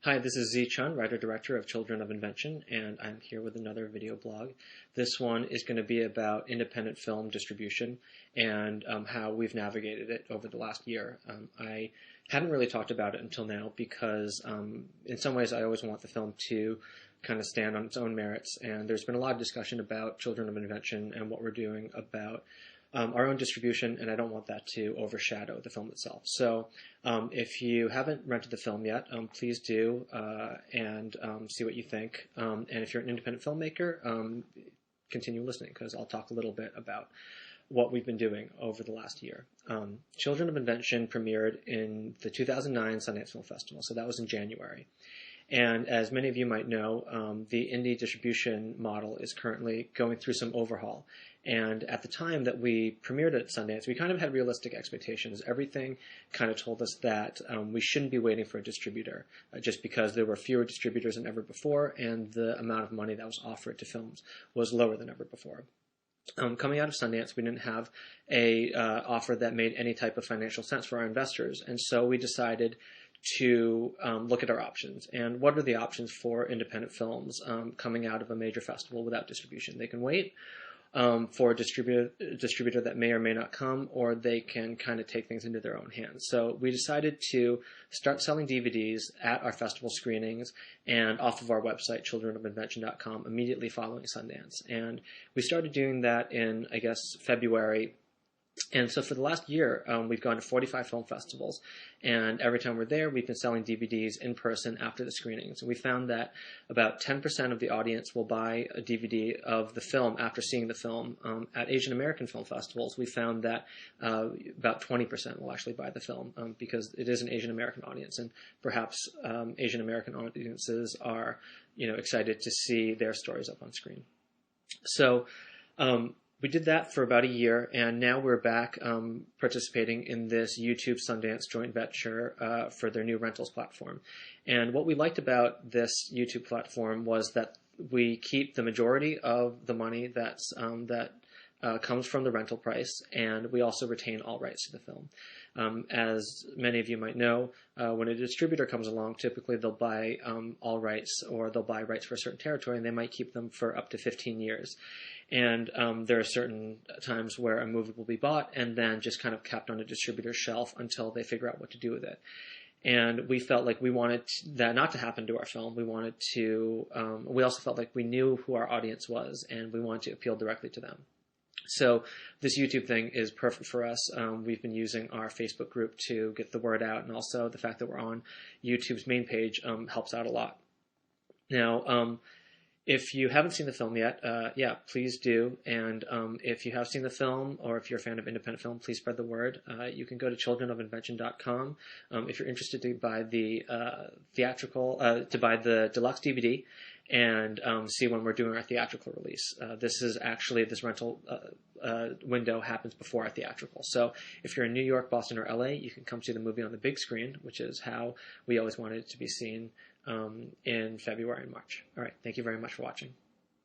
Hi, this is Tze Chun, writer-director of Children of Invention, and I'm here with another video blog. This one is going to be about independent film distribution and how we've navigated it over the last year. I hadn't really talked about it until now because in some ways I always want the film to kind of stand on its own merits, and there's been a lot of discussion about Children of Invention and what we're doing about our own distribution, and I don't want that to overshadow the film itself. So if you haven't rented the film yet, please do and see what you think. And if you're an independent filmmaker, continue listening because I'll talk a little bit about what we've been doing over the last year. Children of Invention premiered in the 2009 Sundance Film Festival, so that was in January. And as many of you might know, the indie distribution model is currently going through some overhaul. And at the time that we premiered at Sundance, we kind of had realistic expectations. Everything kind of told us that we shouldn't be waiting for a distributor just because there were fewer distributors than ever before, and the amount of money that was offered to films was lower than ever before. Coming out of Sundance, we didn't have a offer that made any type of financial sense for our investors, and so we decided to look at our options. And what are the options for independent films coming out of a major festival without distribution? They can wait for a distributor that may or may not come, or they can kind of take things into their own hands. So we decided to start selling DVDs at our festival screenings and off of our website, childrenofinvention.com, immediately following Sundance. And we started doing that in, I guess, February. And so for the last year, we've gone to 45 film festivals, and every time we're there, we've been selling DVDs in person after the screenings. And we found that about 10% of the audience will buy a DVD of the film after seeing the film. At Asian American film festivals, we found that about 20% will actually buy the film because it is an Asian American audience, and perhaps Asian American audiences are, excited to see their stories up on screen. So we did that for about a year, and now we're back participating in this YouTube Sundance joint venture for their new rentals platform. And what we liked about this YouTube platform was that we keep the majority of the money that comes from the rental price, and we also retain all rights to the film. As many of you might know, when a distributor comes along, typically they'll buy all rights, or they'll buy rights for a certain territory, and they might keep them for up to 15 years. And there are certain times where a movie will be bought and then just kind of kept on a distributor's shelf until they figure out what to do with it. And we felt like we wanted that not to happen to our film. We wanted to, we also felt like we knew who our audience was, and we wanted to appeal directly to them. So this YouTube thing is perfect for us. We've been using our Facebook group to get the word out, and also the fact that we're on YouTube's main page helps out a lot. Now, if you haven't seen the film yet, please do. And if you have seen the film, or if you're a fan of independent film, please spread the word. You can go to childrenofinvention.com if you're interested to buy the the deluxe DVD and see when we're doing our theatrical release. This rental window happens before our theatrical. So if you're in New York, Boston, or LA, you can come see the movie on the big screen, which is how we always wanted it to be seen in February and March. All right, thank you very much for watching.